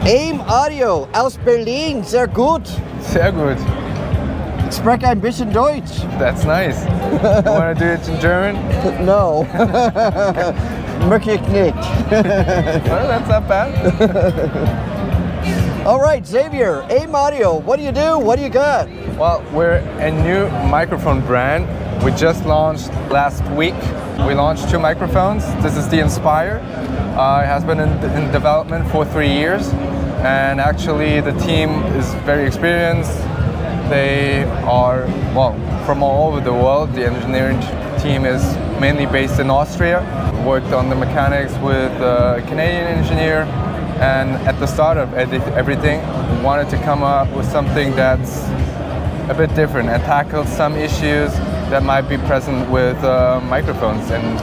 NAMM Audio aus Berlin, sehr gut. Sehr gut. Ich spreche ein bisschen Deutsch. That's nice. You want to do it in German? No. Möchte ich nicht. Well, that's not bad. All right, Xavier, NAMM Audio, what do you do? What do you got? Well, we're a new microphone brand. We just launched last week. We launched 2 microphones. This is the Inspire. It has been in development for 3 years. And actually the team is very experienced. They are, well, from all over the world. The engineering team is mainly based in Austria. We worked on the mechanics with a Canadian engineer. And at the start of everything, we wanted to come up with something that's a bit different and tackle some issues that might be present with microphones and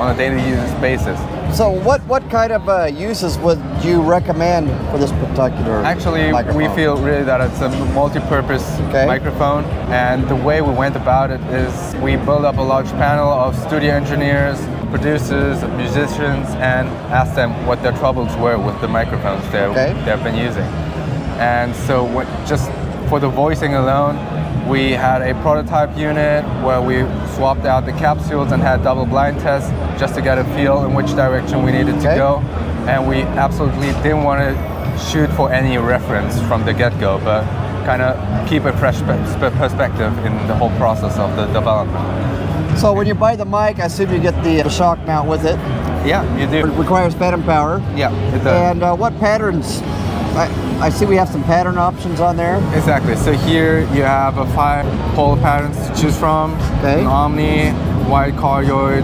on a daily use basis. So what kind of uses would you recommend for this particular Actually, microphone? we feel really that it's a multi-purpose microphone, and the way we went about it is we built up a large panel of studio engineers, producers, musicians, and asked them what their troubles were with the microphones they've been using. And so just for the voicing alone, we had a prototype unit where we swapped out the capsules and had double blind tests just to get a feel in which direction we needed to go. And we absolutely didn't want to shoot for any reference from the get-go, but kind of keep a fresh perspective in the whole process of the development. So when you buy the mic, I assume you get the shock mount with it. Yeah, you do. It requires phantom power. Yeah, it does. And what patterns? I see we have some pattern options on there. Exactly. So here you have 5 polar patterns to choose from. An omni, wide cardioid,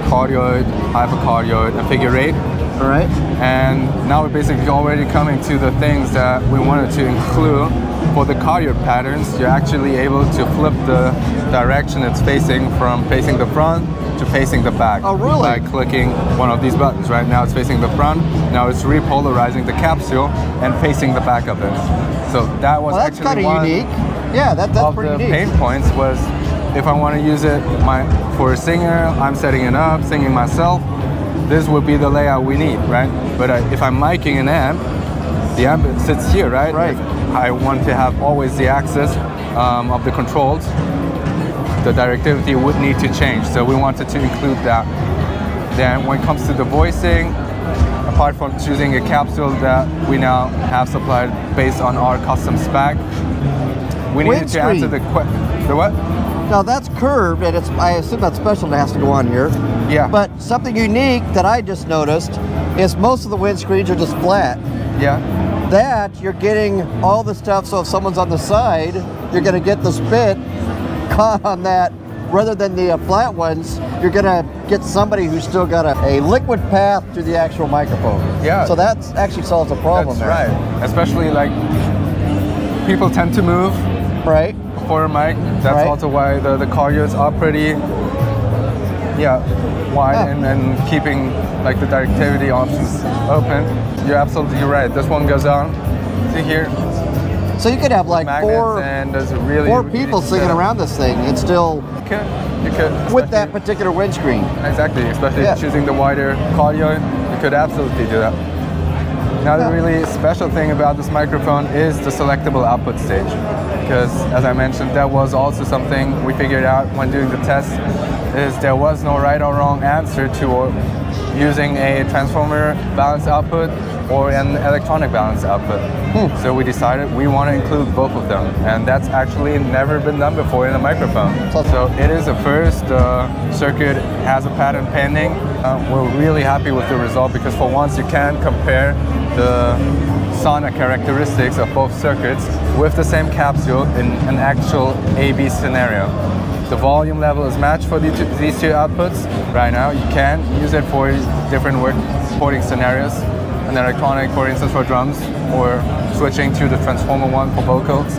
cardioid, hypercardioid, and figure 8. All right. And now we're basically already coming to the things that we wanted to include. For the cardioid patterns, you're actually able to flip the direction it's facing from facing the front to facing the back. Oh, really? By clicking one of these buttons. Right now it's facing the front. Now it's repolarizing the capsule and facing the back of it. So that was that's actually one unique. Yeah, that's pretty the unique. pain points was if I want to use it for a singer, I'm setting it up, singing myself. This would be the layout we need, right? But if I'm miking an amp, the amp sits here, right? Right. If I want to have always the access of the controls, the directivity would need to change. So we wanted to include that. Then when it comes to the voicing, apart from choosing a capsule that we now have supplied based on our custom spec, we needed to answer the what? Now that's curved, and I assume that's special that has to go on here. Yeah. But something unique that I just noticed is most of the windscreens are just flat. Yeah. That you're getting all the stuff, so if someone's on the side, you're going to get the spit caught on that. Rather than the flat ones, you're going to get somebody who's still got a liquid path to the actual microphone. Yeah. So that actually solves a problem. That's right. Especially like people tend to move. Right. For a mic. That's also why the cardioids are pretty wide and keeping like the directivity options open. You're absolutely right. This one goes on. See here. So you could have like four people singing around this thing and still you could with that particular windscreen. Exactly, especially choosing the wider cardioid, you could absolutely do that. Now the really special thing about this microphone is the selectable output stage, because as I mentioned, that was also something we figured out when doing the test, is there was no right or wrong answer to using a transformer balanced output or an electronic balanced output. So we decided we want to include both of them, and that's actually never been done before in a microphone. So it is a first. Circuit has a patent pending. We're really happy with the result, because for once you can compare the sonic characteristics of both circuits with the same capsule in an actual A/B scenario. The volume level is matched for these two outputs. Right now you can use it for different recording scenarios, an electronic, for instance, for drums, or switching to the transformer one for vocals,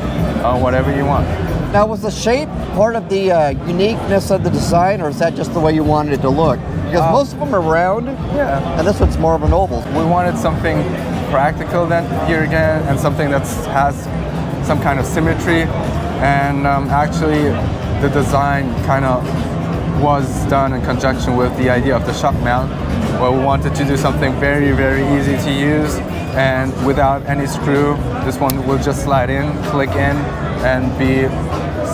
whatever you want. Now, was the shape part of the uniqueness of the design, or is that just the way you wanted it to look? Because most of them are round, and this one's more of an oval. We wanted something practical then here again, and something that has some kind of symmetry, and actually the design kind of was done in conjunction with the idea of the shock mount, where we wanted to do something very, very easy to use, and without any screw, this one will just slide in, click in, and be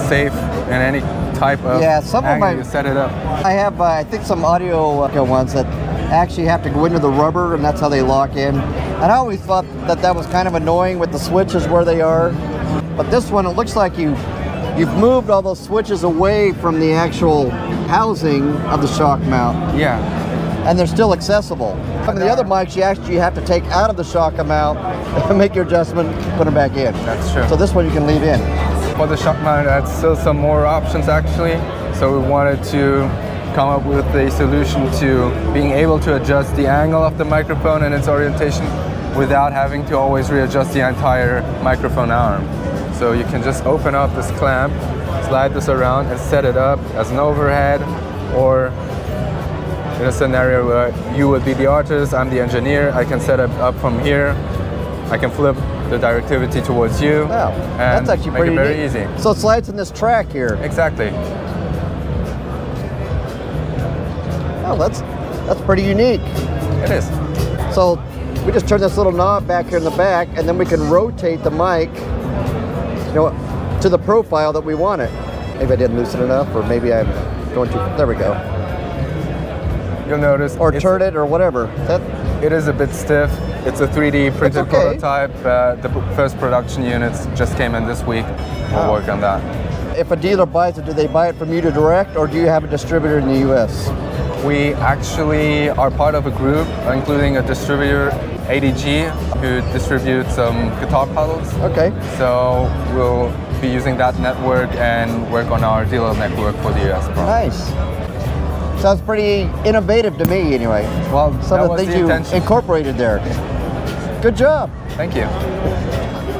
safe in any type of angle you set it up. I have, I think, some audio ones that actually have to go into the rubber, and that's how they lock in. And I always thought that that was kind of annoying with the switches where they are. But this one, it looks like you've moved all those switches away from the actual housing of the shock mount. Yeah. And they're still accessible. Some of the other mics you actually have to take out of the shock mount, make your adjustment, put them back in. That's true. So this one you can leave in. For the shock mount, that's still some more options actually. So we wanted to come up with a solution to being able to adjust the angle of the microphone and its orientation without having to always readjust the entire microphone arm. So you can just open up this clamp, slide this around and set it up as an overhead, or in a scenario where you would be the artist, I'm the engineer, I can set it up from here, I can flip the directivity towards you, wow, and that's actually make pretty it very neat. easy. So it slides in this track here. Exactly. Oh, that's pretty unique. It is. So we just turn this little knob back here in the back, and then we can rotate the mic, you know, to the profile that we want it. Maybe I didn't loosen enough, or maybe I'm going too. There we go. You'll notice, or turn it, or whatever. It is a bit stiff. It's a 3D printed prototype. The first production units just came in this week. We'll work on that. If a dealer buys it, do they buy it from you to direct, or do you have a distributor in the U.S.? We actually are part of a group, including a distributor, ADG, who distributes guitar pedals. Okay. So we'll be using that network and work on our dealer network for the US. Nice. Sounds pretty innovative to me, anyway. Well, some of the things you incorporated there. Good job. Thank you.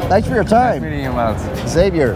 Thanks for your time. Nice meeting you, Myles. Xavier.